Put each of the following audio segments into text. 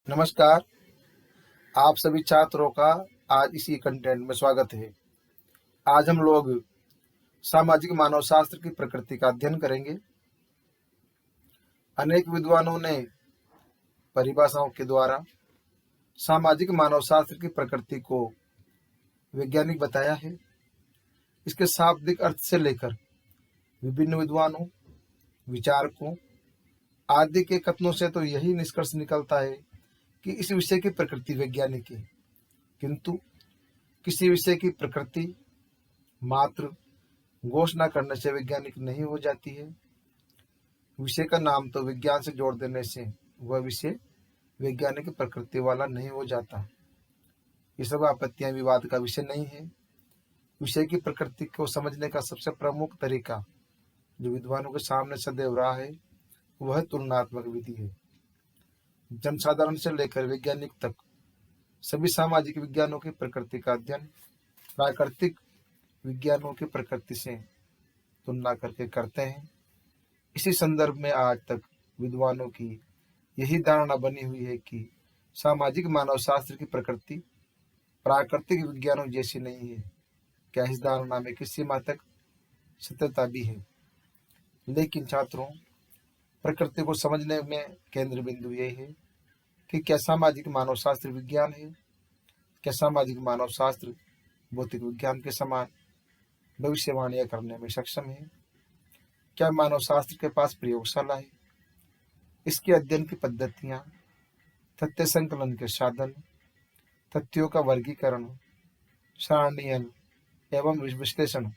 नमस्कार। आप सभी छात्रों का आज इसी कंटेंट में स्वागत है। आज हम लोग सामाजिक मानव शास्त्र की प्रकृति का अध्ययन करेंगे। अनेक विद्वानों ने परिभाषाओं के द्वारा सामाजिक मानव शास्त्र की प्रकृति को वैज्ञानिक बताया है। इसके शाब्दिक अर्थ से लेकर विभिन्न विद्वानों, विचारकों आदि के कथनों से तो यही निष्कर्ष निकलता है कि इस विषय की प्रकृति वैज्ञानिक है। किंतु किसी विषय की प्रकृति मात्र घोषणा करने से वैज्ञानिक नहीं हो जाती है। विषय का नाम तो विज्ञान से जोड़ देने से वह विषय वैज्ञानिक प्रकृति वाला नहीं हो जाता। ये सब आपत्तियां विवाद का विषय नहीं है। विषय की प्रकृति को समझने का सबसे प्रमुख तरीका जो विद्वानों के सामने सदैव रहा है वह तुलनात्मक विधि है। जनसाधारण से लेकर वैज्ञानिक तक सभी सामाजिक विज्ञानों की प्रकृति का अध्ययन प्राकृतिक विज्ञानों की प्रकृति से तुलना करके करते हैं। इसी संदर्भ में आज तक विद्वानों की यही धारणा बनी हुई है कि सामाजिक मानव शास्त्र की प्रकृति प्राकृतिक विज्ञानों जैसी नहीं है। क्या इस धारणा में किसी सीमा तक सत्यता भी है? लेकिन छात्रों, प्रकृति को समझने में केंद्र बिंदु यही है कि क्या सामाजिक मानव शास्त्र विज्ञान है? क्या सामाजिक मानव शास्त्र भौतिक विज्ञान के समान भविष्यवाणियां करने में सक्षम है? क्या मानव शास्त्र के पास प्रयोगशाला है? इसके अध्ययन की पद्धतियां, तथ्य संकलन के साधन, तथ्यों का वर्गीकरण, सारणीयन एवं विश्लेषण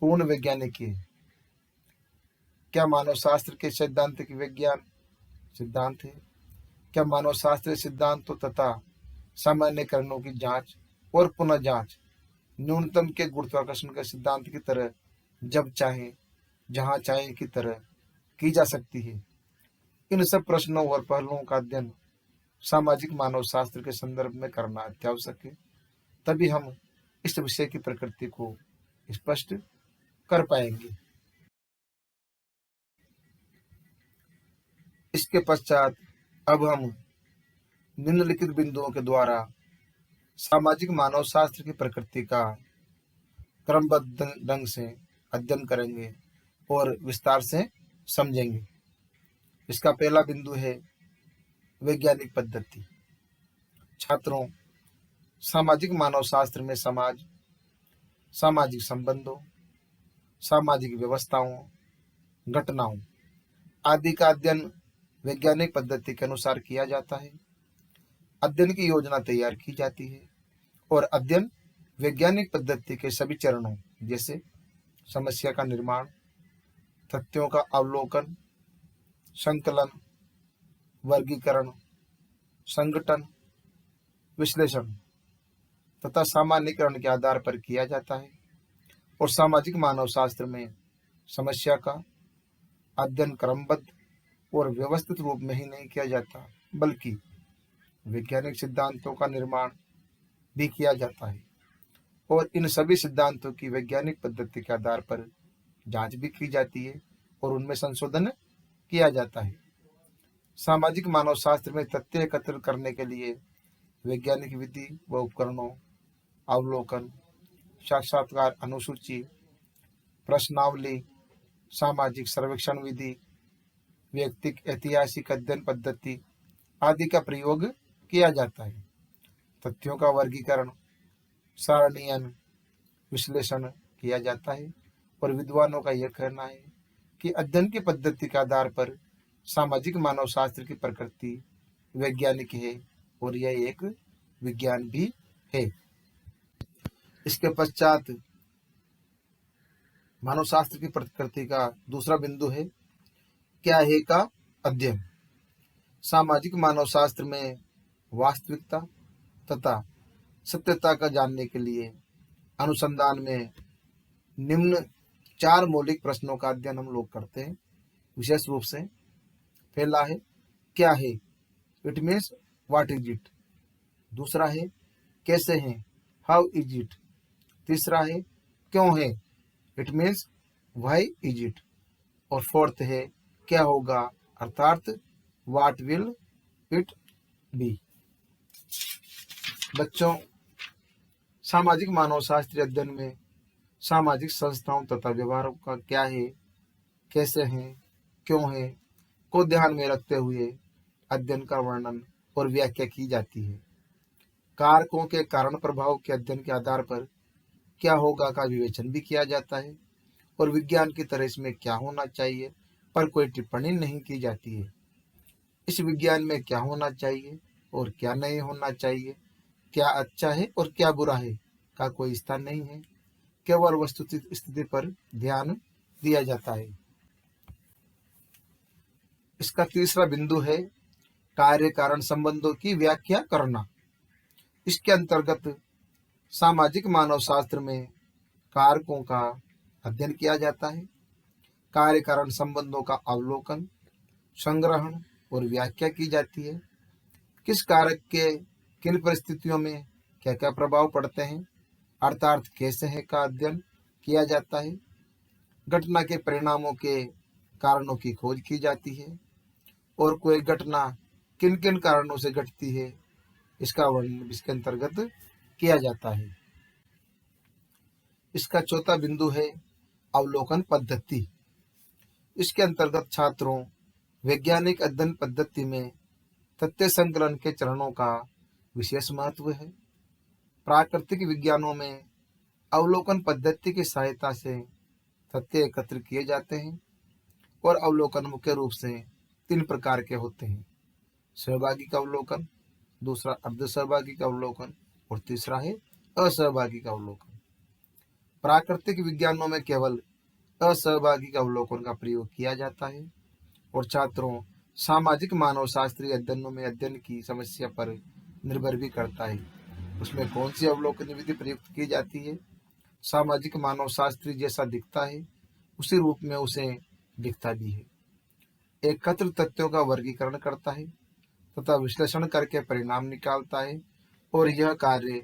पूर्ण वैज्ञानिक है। क्या मानव शास्त्र के सैद्धांतिक विज्ञान सिद्धांत है? क्या मानव शास्त्रीय सिद्धांतों तथा सामान्यकरणों की जांच और पुनः जांच न्यूनतम के गुरुत्वाकर्षण के सिद्धांत की तरह जब चाहे जहां चाहे की तरह की जा सकती है? इन सब प्रश्नों और पहलुओं का अध्ययन सामाजिक मानव शास्त्र के संदर्भ में करना अत्यावश्यक है। तभी हम इस विषय की प्रकृति को स्पष्ट कर पाएंगे। इसके पश्चात अब हम निम्नलिखित बिंदुओं के द्वारा सामाजिक मानव शास्त्र की प्रकृति का क्रमबद्ध ढंग से अध्ययन करेंगे और विस्तार से समझेंगे। इसका पहला बिंदु है वैज्ञानिक पद्धति। छात्रों, सामाजिक मानव शास्त्र में समाज, सामाजिक संबंधों, सामाजिक व्यवस्थाओं, घटनाओं आदि का अध्ययन वैज्ञानिक पद्धति के अनुसार किया जाता है। अध्ययन की योजना तैयार की जाती है और अध्ययन वैज्ञानिक पद्धति के सभी चरणों जैसे समस्या का निर्माण, तथ्यों का अवलोकन, संकलन, वर्गीकरण, संगठन, विश्लेषण तथा सामान्यीकरण के आधार पर किया जाता है। और सामाजिक मानव शास्त्र में समस्या का अध्ययन क्रमबद्ध और व्यवस्थित रूप में ही नहीं किया जाता, बल्कि वैज्ञानिक सिद्धांतों का निर्माण भी किया जाता है और इन सभी सिद्धांतों की वैज्ञानिक पद्धति के आधार पर जांच भी की जाती है और उनमें संशोधन किया जाता है। सामाजिक मानव शास्त्र में तथ्य एकत्र करने के लिए वैज्ञानिक विधि व उपकरणों, अवलोकन, साक्षात्कार अनुसूची, प्रश्नावली, सामाजिक सर्वेक्षण विधि, व्यक्तिक ऐतिहासिक अध्ययन पद्धति आदि का प्रयोग किया जाता है। तथ्यों का वर्गीकरण, सारणीयन, विश्लेषण किया जाता है और विद्वानों का यह कहना है कि अध्ययन की पद्धति के आधार पर सामाजिक मानव शास्त्र की प्रकृति वैज्ञानिक है और यह एक विज्ञान भी है। इसके पश्चात मानव शास्त्र की प्रकृति का दूसरा बिंदु है क्या है का अध्ययन। सामाजिक मानव शास्त्र में वास्तविकता तथा सत्यता का जानने के लिए अनुसंधान में निम्न 4 मौलिक प्रश्नों का अध्ययन हम लोग करते हैं विशेष रूप से। पहला है क्या है, it means what is it. दूसरा है कैसे है, हाउ इज इट। तीसरा है क्यों है, it means why is it. और फोर्थ है क्या होगा, अर्थात व्हाट विल इट बी। बच्चों, सामाजिक मानव शास्त्रीय अध्ययन में सामाजिक संस्थाओं तथा व्यवहारों का क्या है, कैसे हैं, क्यों है को ध्यान में रखते हुए अध्ययन का वर्णन और व्याख्या की जाती है। कारकों के कारण प्रभाव के अध्ययन के आधार पर क्या होगा का विवेचन भी किया जाता है और विज्ञान की तरह इसमें क्या होना चाहिए पर कोई टिप्पणी नहीं की जाती है। इस विज्ञान में क्या होना चाहिए और क्या नहीं होना चाहिए, क्या अच्छा है और क्या बुरा है का कोई स्थान नहीं है। केवल वस्तुस्थित स्थिति पर ध्यान दिया जाता है। इसका तीसरा बिंदु है कार्य कारण संबंधों की व्याख्या करना। इसके अंतर्गत सामाजिक मानव शास्त्र में कारकों का अध्ययन किया जाता है। कार्य कारण संबंधों का अवलोकन, संग्रहण और व्याख्या की जाती है। किस कारक के किन परिस्थितियों में क्या क्या प्रभाव पड़ते हैं अर्थात कैसे है का अध्ययन किया जाता है। घटना के परिणामों के कारणों की खोज की जाती है और कोई घटना किन किन कारणों से घटती है इसका वर्णन इसके अंतर्गत किया जाता है। इसका चौथा बिंदु है अवलोकन पद्धति। इसके अंतर्गत छात्रों वैज्ञानिक अध्ययन पद्धति में तथ्य संकलन के चरणों का विशेष महत्व है। प्राकृतिक विज्ञानों में अवलोकन पद्धति की सहायता से तथ्य एकत्र किए जाते हैं और अवलोकन मुख्य रूप से 3 प्रकार के होते हैं। सहभागी का अवलोकन, दूसरा अर्ध सहभागी का अवलोकन और तीसरा है असहभागी का अवलोकन। प्राकृतिक विज्ञानों में केवल असहभागी का अवलोकन का प्रयोग किया जाता है और छात्रों सामाजिक मानव शास्त्रीय अध्ययनों में अध्ययन की समस्या पर निर्भर भी करता है उसमें कौन सी अवलोकन विधि प्रयुक्त की जाती है। सामाजिक मानव शास्त्री जैसा दिखता है उसी रूप में उसे दिखता भी है। एकत्र तथ्यों का वर्गीकरण करता है तथा विश्लेषण करके परिणाम निकालता है और यह कार्य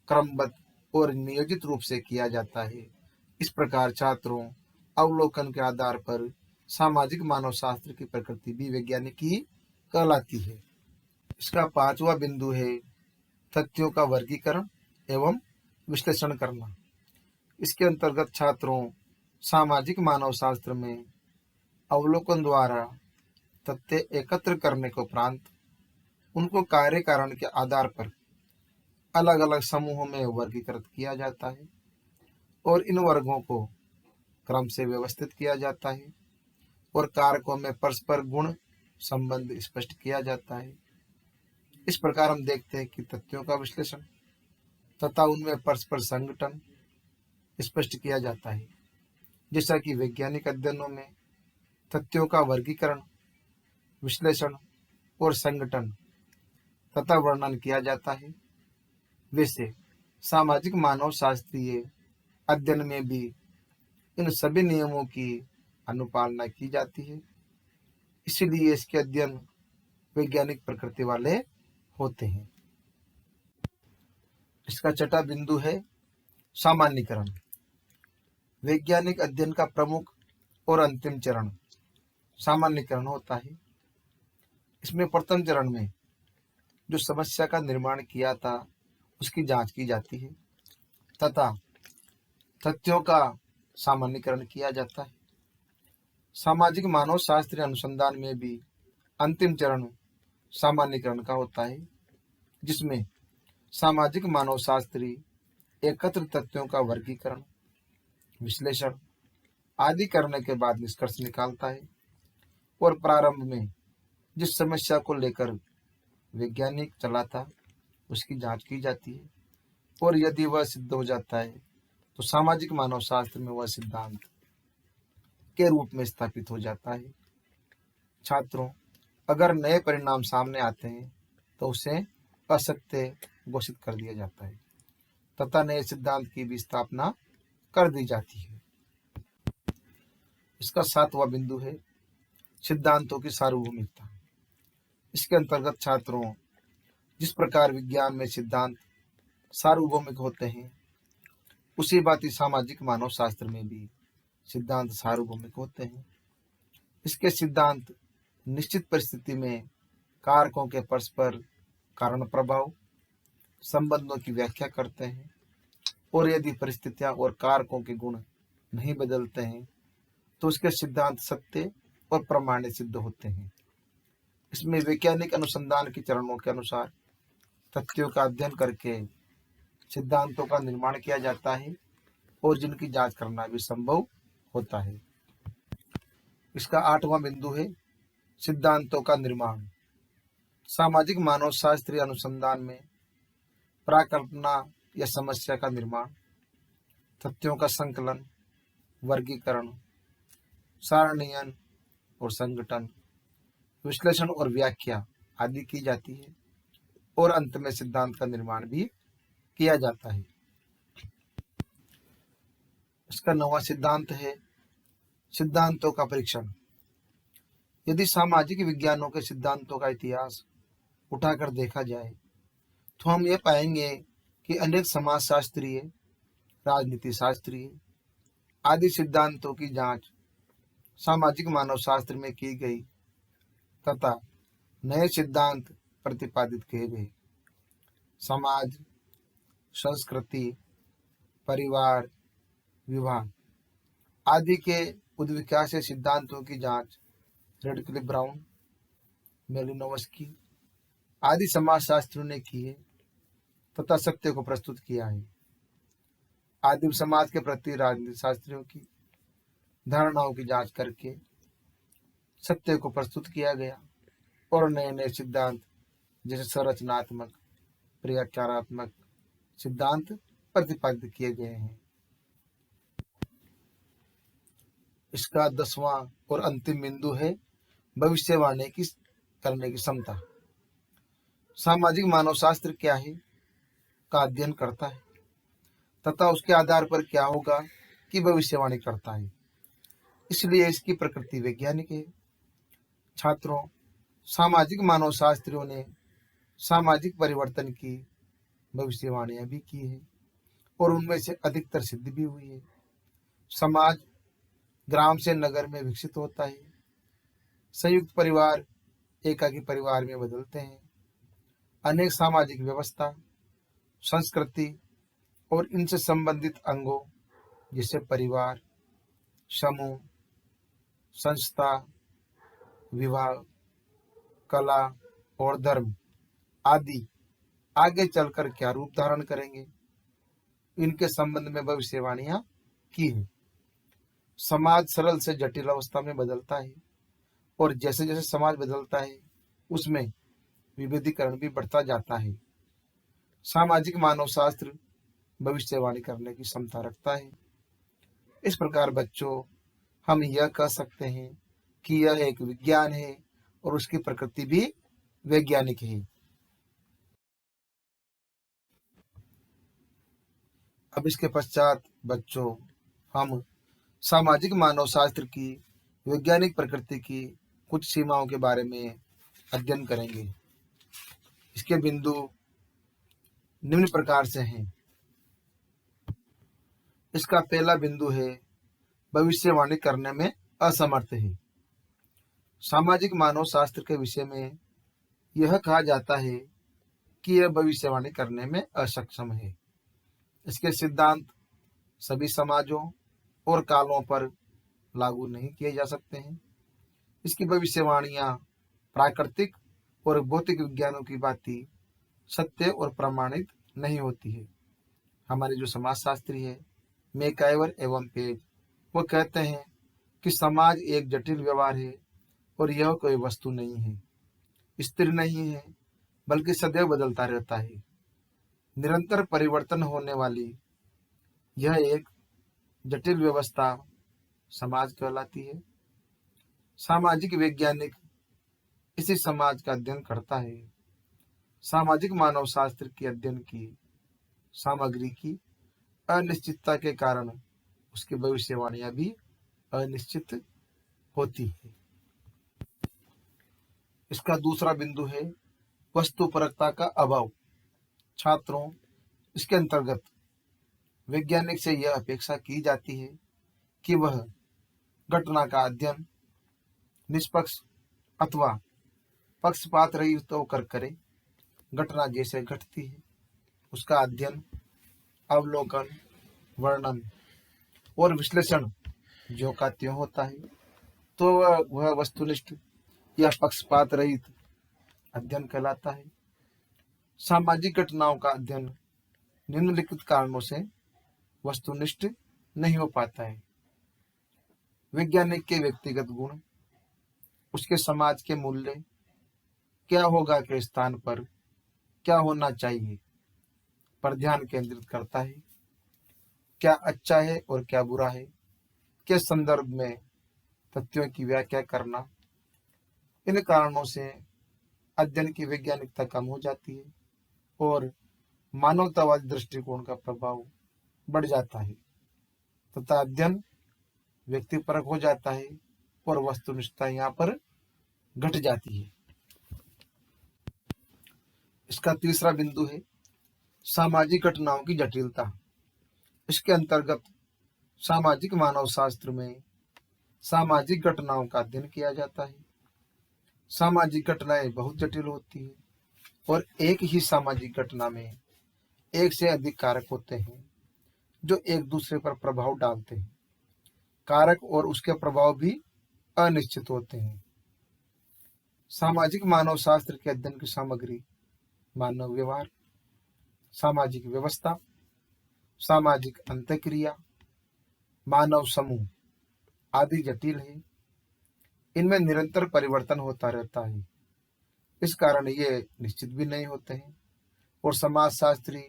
क्रमबद्ध और नियोजित रूप से किया जाता है। इस प्रकार छात्रों अवलोकन के आधार पर सामाजिक मानव शास्त्र की प्रकृति भी वैज्ञानिक ही कहलाती है। इसका 5वां बिंदु है तथ्यों का वर्गीकरण एवं विश्लेषण करना। इसके अंतर्गत छात्रों सामाजिक मानव शास्त्र में अवलोकन द्वारा तथ्य एकत्र करने के उपरांत उनको कार्य कारण के आधार पर अलग अलग समूहों में वर्गीकृत किया जाता है और इन वर्गों को क्रम से व्यवस्थित किया जाता है और कारकों में परस्पर गुण संबंध स्पष्ट किया जाता है। इस प्रकार हम देखते हैं कि तथ्यों का विश्लेषण तथा उनमें परस्पर संगठन स्पष्ट किया जाता है। जैसा कि वैज्ञानिक अध्ययनों में तथ्यों का वर्गीकरण, विश्लेषण और संगठन तथा वर्णन किया जाता है, वैसे सामाजिक मानव शास्त्रीय अध्ययन में भी इन सभी नियमों की अनुपालना की जाती है। इसलिए इसके अध्ययन वैज्ञानिक प्रकृति वाले होते हैं। इसका 6वां बिंदु है सामान्यीकरण। वैज्ञानिक अध्ययन का प्रमुख और अंतिम चरण सामान्यीकरण होता है। इसमें प्रथम चरण में जो समस्या का निर्माण किया था उसकी जांच की जाती है तथा तथ्यों का सामान्यीकरण किया जाता है। सामाजिक मानव शास्त्रीय अनुसंधान में भी अंतिम चरण सामान्यीकरण का होता है जिसमें सामाजिक मानव शास्त्री एकत्र तथ्यों का वर्गीकरण, विश्लेषण आदि करने के बाद निष्कर्ष निकालता है और प्रारंभ में जिस समस्या को लेकर वैज्ञानिक चला था उसकी जांच की जाती है और यदि वह सिद्ध हो जाता है तो सामाजिक मानव शास्त्र में वह सिद्धांत के रूप में स्थापित हो जाता है। छात्रों अगर नए परिणाम सामने आते हैं तो उसे असत्य घोषित कर दिया जाता है तथा नए सिद्धांत की भी स्थापना कर दी जाती है। इसका 7वां बिंदु है सिद्धांतों की सार्वभौमिकता। इसके अंतर्गत छात्रों जिस प्रकार विज्ञान में सिद्धांत सार्वभौमिक होते हैं उसी भांति सामाजिक मानव शास्त्र में भी सिद्धांत सार्वभौमिक होते हैं। इसके सिद्धांत निश्चित परिस्थिति में कारकों के परस्पर कारण प्रभाव, संबंधों की व्याख्या करते हैं, और यदि परिस्थितियां और कारकों के गुण नहीं बदलते हैं तो उसके सिद्धांत सत्य और प्रमाणित सिद्ध होते हैं। इसमें वैज्ञानिक अनुसंधान के चरणों के अनुसार तथ्यों का अध्ययन करके सिद्धांतों का निर्माण किया जाता है और जिनकी जांच करना भी संभव होता है। इसका 8वां बिंदु है सिद्धांतों का निर्माण। सामाजिक मानव शास्त्रीय अनुसंधान में प्राकल्पना या समस्या का निर्माण, तथ्यों का संकलन, वर्गीकरण, सारणीयन और संगठन, विश्लेषण और व्याख्या आदि की जाती है, और अंत में सिद्धांत का निर्माण भी किया जाता है। इसका 9वां सिद्धांत है सिद्धांतों का परीक्षण। यदि सामाजिक विज्ञानों के सिद्धांतों का इतिहास उठाकर देखा जाए तो हम ये पाएंगे कि अनेक समाजशास्त्रीय, राजनीति शास्त्रीय आदि सिद्धांतों की जांच सामाजिक मानव शास्त्र में की गई तथा नए सिद्धांत प्रतिपादित किए गए। समाज, संस्कृति, परिवार, विवाह आदि के उद्विकास सिद्धांतों की जांच रेडक्लिफ ब्राउन, मेलिनोवस्की आदि समाजशास्त्रियों ने की है तथा सत्य को प्रस्तुत किया है। आदिम समाज के प्रति राजनीति शास्त्रियों की धारणाओं की जांच करके सत्य को प्रस्तुत किया गया और नए नए सिद्धांत जैसे संरचनात्मक, व्याख्यात्मक सिद्धांत प्रतिपादित किए गए हैं। इसका 10वां और अंतिम बिंदु है भविष्यवाणी की करने की क्षमता। सामाजिक मानव शास्त्र क्या है का अध्ययन करता है तथा उसके आधार पर क्या होगा की भविष्यवाणी करता है, इसलिए इसकी प्रकृति वैज्ञानिक है। छात्रों, सामाजिक मानव शास्त्रियों ने सामाजिक परिवर्तन की भविष्यवाणियां भी की है और उनमें से अधिकतर सिद्ध भी हुई है। समाज ग्राम से नगर में विकसित होता है, संयुक्त परिवार एकाकी परिवार में बदलते हैं, अनेक सामाजिक व्यवस्था, संस्कृति और इनसे संबंधित अंगों जैसे परिवार, समूह, संस्था, विवाह, कला और धर्म आदि आगे चलकर क्या रूप धारण करेंगे, इनके संबंध में भविष्यवाणियां की है। समाज सरल से जटिल अवस्था में बदलता है और जैसे जैसे समाज बदलता है उसमें विविधीकरण भी बढ़ता जाता है। सामाजिक मानव शास्त्र भविष्यवाणी करने की क्षमता रखता है। इस प्रकार बच्चों, हम यह कह सकते हैं कि यह एक विज्ञान है और उसकी प्रकृति भी वैज्ञानिक है। अब इसके पश्चात बच्चों, हम सामाजिक मानव शास्त्र की वैज्ञानिक प्रकृति की कुछ सीमाओं के बारे में अध्ययन करेंगे। इसके बिंदु निम्न प्रकार से हैं। इसका पहला बिंदु है भविष्यवाणी करने में असमर्थ है। सामाजिक मानव शास्त्र के विषय में यह कहा जाता है कि यह भविष्यवाणी करने में असक्षम है। इसके सिद्धांत सभी समाजों और कालों पर लागू नहीं किए जा सकते हैं। इसकी भविष्यवाणियां प्राकृतिक और भौतिक विज्ञानों की भांति सत्य और प्रमाणित नहीं होती है। हमारे जो समाजशास्त्री है मैकाइवर एवं पेज, वो कहते हैं कि समाज एक जटिल व्यवहार है और यह कोई वस्तु नहीं है, स्थिर नहीं है, बल्कि सदैव बदलता रहता है। निरंतर परिवर्तन होने वाली यह एक जटिल व्यवस्था समाज कहलाती है। सामाजिक वैज्ञानिक इसी समाज का अध्ययन करता है। सामाजिक मानव शास्त्र के अध्ययन की सामग्री की अनिश्चितता के कारण उसकी भविष्यवाणियां भी अनिश्चित होती है। इसका दूसरा बिंदु है वस्तुपरकता का अभाव। छात्रों, इसके अंतर्गत वैज्ञानिक से यह अपेक्षा की जाती है कि वह घटना का अध्ययन निष्पक्ष अथवा पक्षपात रहित होकर करे। घटना जैसे घटती है उसका अध्ययन, अवलोकन, वर्णन और विश्लेषण ज्यों का त्यों होता है, तो वह वस्तुनिष्ठ या पक्षपात रहित अध्ययन कहलाता है। सामाजिक घटनाओं का अध्ययन निम्नलिखित कारणों से वस्तुनिष्ठ नहीं हो पाता है। वैज्ञानिक के व्यक्तिगत गुण, उसके समाज के मूल्य, क्या होगा के स्थान पर क्या होना चाहिए पर ध्यान केंद्रित करता है। क्या अच्छा है और क्या बुरा है के संदर्भ में तथ्यों की व्याख्या करना। इन कारणों से अध्ययन की वैज्ञानिकता कम हो जाती है और मानवतावादी दृष्टिकोण का प्रभाव बढ़ जाता है तथा अध्ययन व्यक्तिपरक हो जाता है और वस्तुनिष्ठता यहाँ पर घट जाती है। इसका तीसरा बिंदु है सामाजिक घटनाओं की जटिलता। इसके अंतर्गत सामाजिक मानव शास्त्र में सामाजिक घटनाओं का अध्ययन किया जाता है। सामाजिक घटनाएं बहुत जटिल होती है और एक ही सामाजिक घटना में एक से अधिक कारक होते हैं जो एक दूसरे पर प्रभाव डालते हैं। कारक और उसके प्रभाव भी अनिश्चित होते हैं। सामाजिक मानव शास्त्र के अध्ययन की सामग्री मानव व्यवहार, सामाजिक व्यवस्था, सामाजिक अंतःक्रिया, मानव समूह आदि जटिल है। इनमें निरंतर परिवर्तन होता रहता है, इस कारण ये निश्चित भी नहीं होते हैं। और समाजशास्त्री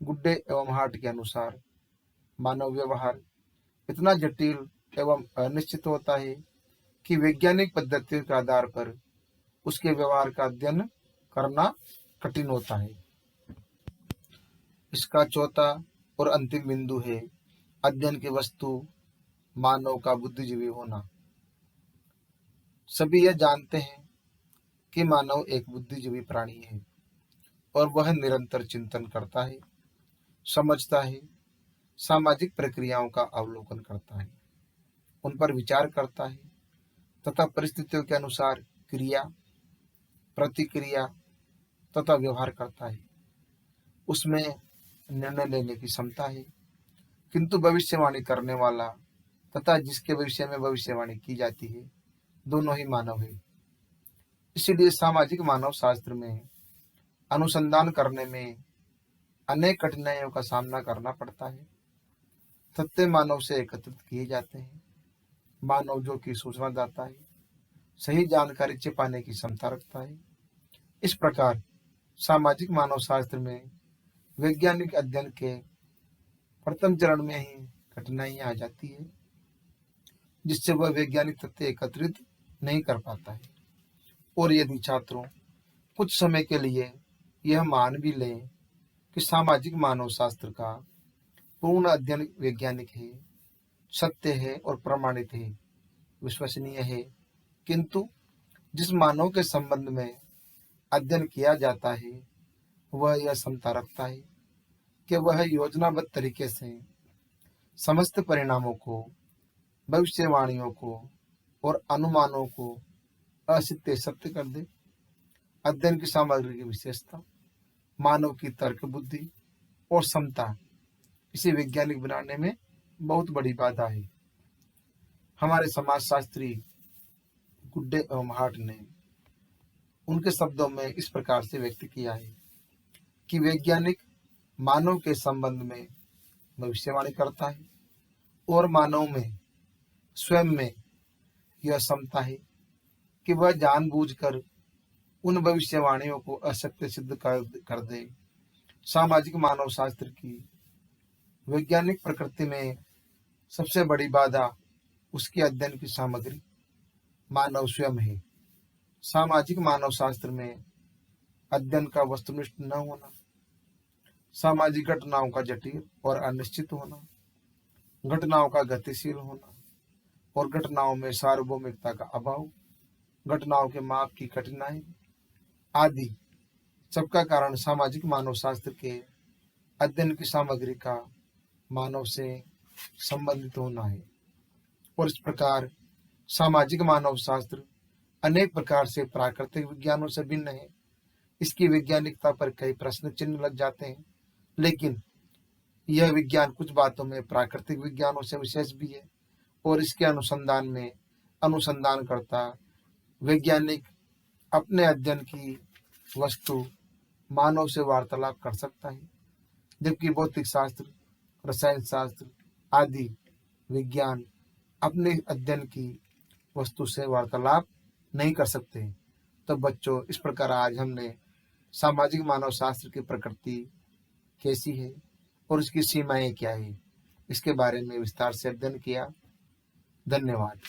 गुड्डे एवं हार्ट के अनुसार मानव व्यवहार इतना जटिल एवं अनिश्चित होता है कि वैज्ञानिक पद्धतियों के आधार पर उसके व्यवहार का अध्ययन करना कठिन होता है। इसका चौथा और अंतिम बिंदु है अध्ययन की वस्तु मानव का बुद्धिजीवी होना। सभी यह जानते हैं कि मानव एक बुद्धिजीवी प्राणी है और वह निरंतर चिंतन करता है, समझता है, सामाजिक प्रक्रियाओं का अवलोकन करता है, उन पर विचार करता है तथा परिस्थितियों के अनुसार क्रिया, प्रतिक्रिया तथा व्यवहार करता है। उसमें निर्णय लेने की क्षमता है, किंतु भविष्यवाणी करने वाला तथा जिसके भविष्य में भविष्यवाणी की जाती है दोनों ही मानव है। इसलिए सामाजिक मानव शास्त्र में अनुसंधान करने में अनेक कठिनाइयों का सामना करना पड़ता है। तथ्य मानव से एकत्रित किए जाते हैं। मानव जो कि सूचना दाता है, सही जानकारी छिपाने की क्षमता रखता है। इस प्रकार सामाजिक मानव शास्त्र में वैज्ञानिक अध्ययन के प्रथम चरण में ही कठिनाइयां आ जाती है, जिससे वह वैज्ञानिक तथ्य एकत्रित नहीं कर पाता है। और यदि छात्रों कुछ समय के लिए यह मान भी लें कि सामाजिक मानव शास्त्र का पूर्ण अध्ययन वैज्ञानिक है, सत्य है और प्रमाणित है, विश्वसनीय है, किंतु जिस मानव के संबंध में अध्ययन किया जाता है वह यह क्षमता रखता है कि वह योजनाबद्ध तरीके से समस्त परिणामों को, भविष्यवाणियों को और अनुमानों को असिद्ध सत्य कर दे। अध्ययन की सामग्री की विशेषता, मानव की तर्क बुद्धि और क्षमता इसे वैज्ञानिक बनाने में बहुत बड़ी बाधा है। हमारे समाजशास्त्री गुड्डे एवं हार्ट ने उनके शब्दों में इस प्रकार से व्यक्त किया है कि वैज्ञानिक मानव के संबंध में भविष्यवाणी करता है और मानव में स्वयं में यह क्षमता है कि वह जानबूझकर उन भविष्यवाणियों को असत्य सिद्ध कर दे। सामाजिक मानव शास्त्र की वैज्ञानिक प्रकृति में सबसे बड़ी बाधा उसके अध्ययन की सामग्री मानव स्वयं है। सामाजिक मानव शास्त्र में अध्ययन का वस्तुनिष्ठ न होना, सामाजिक घटनाओं का जटिल और अनिश्चित होना, घटनाओं का गतिशील होना और घटनाओं में सार्वभौमिकता का अभाव, घटनाओं के माप की कठिनाई आदि सबका कारण सामाजिक मानव शास्त्र के अध्ययन की सामग्री का मानव से संबंधित होना है। और इस प्रकार सामाजिक मानव शास्त्र अनेक प्रकार से प्राकृतिक विज्ञानों से भिन्न है। इसकी वैज्ञानिकता पर कई प्रश्न चिन्ह लग जाते हैं लेकिन यह विज्ञान कुछ बातों में प्राकृतिक विज्ञानों से विशेष भी है और इसके अनुसंधान में अनुसंधानकर्ता वैज्ञानिक अपने अध्ययन की वस्तु मानव से वार्तालाप कर सकता है, जबकि भौतिक शास्त्र, रसायन शास्त्र आदि विज्ञान अपने अध्ययन की वस्तु से वार्तालाप नहीं कर सकते। तो बच्चों, इस प्रकार आज हमने सामाजिक मानव शास्त्र की प्रकृति कैसी है और उसकी सीमाएं क्या है, इसके बारे में विस्तार से अध्ययन किया। धन्यवाद।